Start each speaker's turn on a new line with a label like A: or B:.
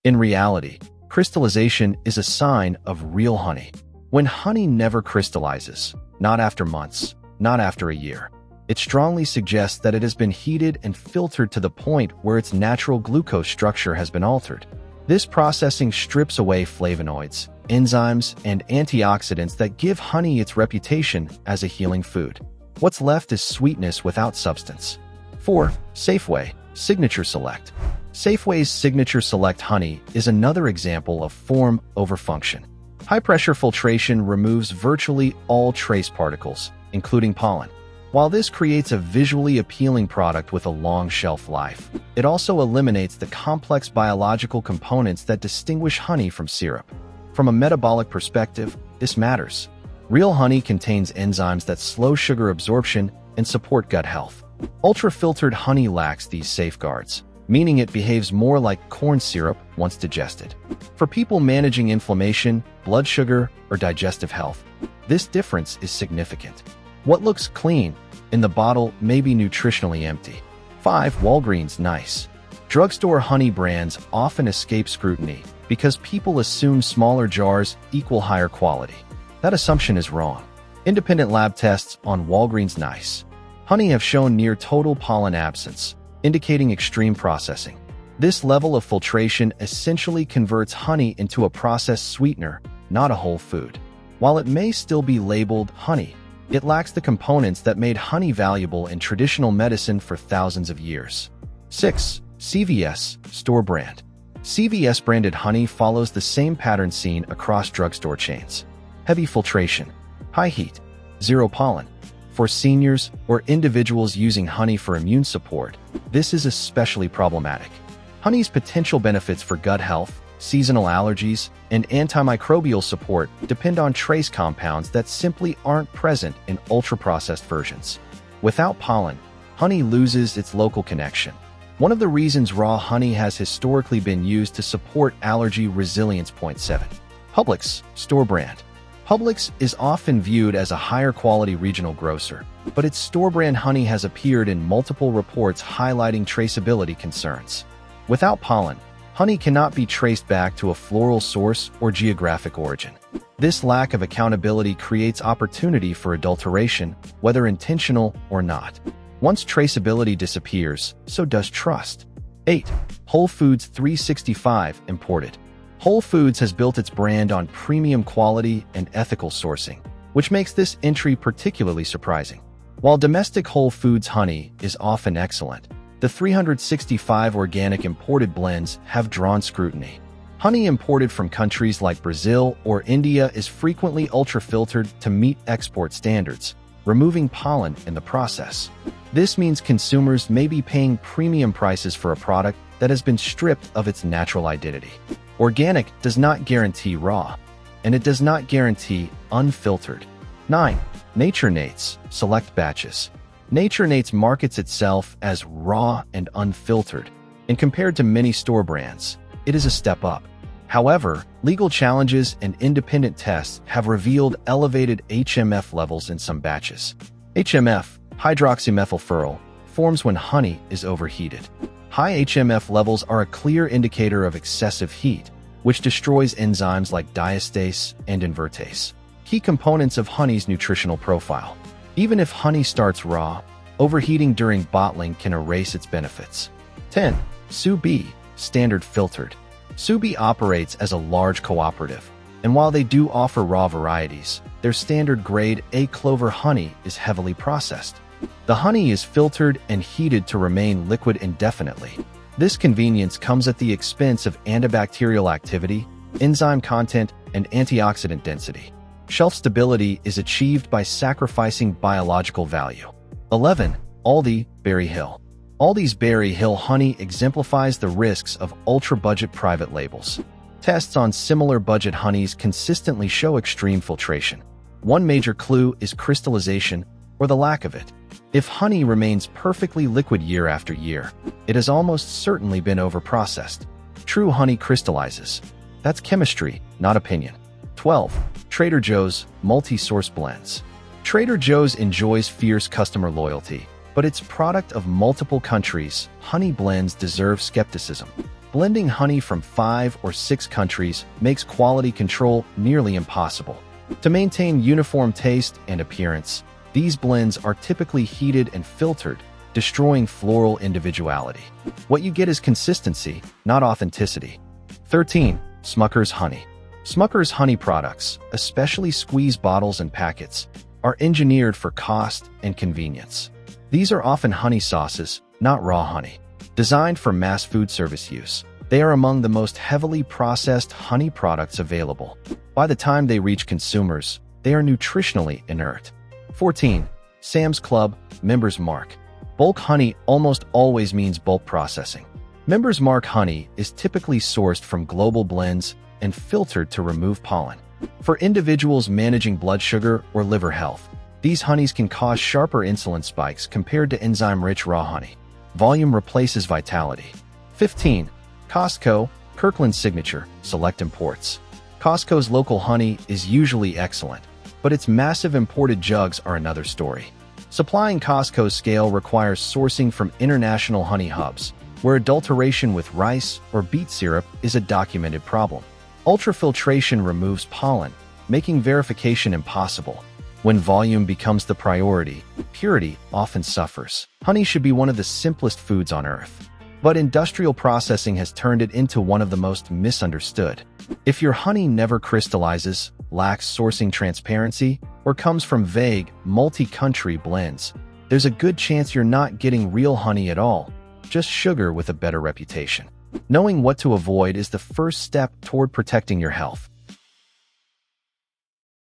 A: In reality, crystallization is a sign of real honey. When honey never crystallizes, not after months, not after a year, it strongly suggests that it has been heated and filtered to the point where its natural glucose structure has been altered. This processing strips away flavonoids, enzymes, and antioxidants that give honey its reputation as a healing food. What's left is sweetness without substance. 4. Safeway Signature Select. Safeway's Signature Select honey is another example of form over function. High-pressure filtration removes virtually all trace particles, including pollen. While this creates a visually appealing product with a long shelf life, it also eliminates the complex biological components that distinguish honey from syrup. From a metabolic perspective, this matters. Real honey contains enzymes that slow sugar absorption and support gut health. Ultra-filtered honey lacks these safeguards, meaning it behaves more like corn syrup once digested. For people managing inflammation, blood sugar, or digestive health, this difference is significant. What looks clean in the bottle may be nutritionally empty. 5. Walgreens Nice. Drugstore honey brands often escape scrutiny because people assume smaller jars equal higher quality. That assumption is wrong. Independent lab tests on Walgreens Nice honey have shown near total pollen absence, indicating extreme processing. This level of filtration essentially converts honey into a processed sweetener, not a whole food. While it may still be labeled honey, it lacks the components that made honey valuable in traditional medicine for thousands of years. 6. CVS Store Brand. CVS branded honey follows the same pattern seen across drugstore chains. Heavy filtration, high heat, zero pollen. For seniors or individuals using honey for immune support, this is especially problematic. Honey's potential benefits for gut health, seasonal allergies, and antimicrobial support depend on trace compounds that simply aren't present in ultra-processed versions. Without pollen, honey loses its local connection. One of the reasons raw honey has historically been used to support allergy resilience. 7. Publix Store Brand. Publix is often viewed as a higher quality regional grocer, but its store-brand honey has appeared in multiple reports highlighting traceability concerns. Without pollen, honey cannot be traced back to a floral source or geographic origin. This lack of accountability creates opportunity for adulteration, whether intentional or not. Once traceability disappears, so does trust. 8. Whole Foods 365 Imported. Whole Foods has built its brand on premium quality and ethical sourcing, which makes this entry particularly surprising. While domestic Whole Foods honey is often excellent, the 365 organic imported blends have drawn scrutiny. Honey imported from countries like Brazil or India is frequently ultra-filtered to meet export standards, removing pollen in the process. This means consumers may be paying premium prices for a product that has been stripped of its natural identity. Organic does not guarantee raw, and it does not guarantee unfiltered. 9. Naturnates Select Batches. Naturnates markets itself as raw and unfiltered, and compared to many store brands, it is a step up. However, legal challenges and independent tests have revealed elevated HMF levels in some batches. HMF, hydroxymethylfurl, forms when honey is overheated. High HMF levels are a clear indicator of excessive heat, which destroys enzymes like diastase and invertase, key components of honey's nutritional profile. Even if honey starts raw, overheating during bottling can erase its benefits. 10. Sous B Standard Filtered. Sous B operates as a large cooperative, and while they do offer raw varieties, their standard grade A clover honey is heavily processed. The honey is filtered and heated to remain liquid indefinitely. This convenience comes at the expense of antibacterial activity, enzyme content, and antioxidant density. Shelf stability is achieved by sacrificing biological value. 11. Aldi Berry Hill. Aldi's Berry Hill honey exemplifies the risks of ultra-budget private labels. Tests on similar budget honeys consistently show extreme filtration. One major clue is crystallization, or the lack of it. If honey remains perfectly liquid year after year, it has almost certainly been overprocessed. True honey crystallizes. That's chemistry, not opinion. 12. Trader Joe's Multi-Source Blends. Trader Joe's enjoys fierce customer loyalty, but its product of multiple countries, honey blends, deserve skepticism. Blending honey from 5 or 6 countries makes quality control nearly impossible. To maintain uniform taste and appearance, these blends are typically heated and filtered, destroying floral individuality. What you get is consistency, not authenticity. 13. Smucker's honey. Smucker's honey products, especially squeeze bottles and packets, are engineered for cost and convenience. These are often honey sauces, not raw honey. Designed for mass food service use, they are among the most heavily processed honey products available. By the time they reach consumers, they are nutritionally inert. 14. Sam's Club Members Mark. Bulk honey almost always means bulk processing. Members Mark honey is typically sourced from global blends and filtered to remove pollen. For individuals managing blood sugar or liver health, these honeys can cause sharper insulin spikes compared to enzyme-rich raw honey. Volume replaces vitality. 15. Costco Kirkland Signature Select Imports. Costco's local honey is usually excellent, but its massive imported jugs are another story. Supplying Costco's scale requires sourcing from international honey hubs, where adulteration with rice or beet syrup is a documented problem. Ultra-filtration removes pollen, making verification impossible. When volume becomes the priority, purity often suffers. Honey should be one of the simplest foods on earth, but industrial processing has turned it into one of the most misunderstood. If your honey never crystallizes, lacks sourcing transparency, or comes from vague, multi-country blends, there's a good chance you're not getting real honey at all, just sugar with a better reputation. Knowing what to avoid is the first step toward protecting your health.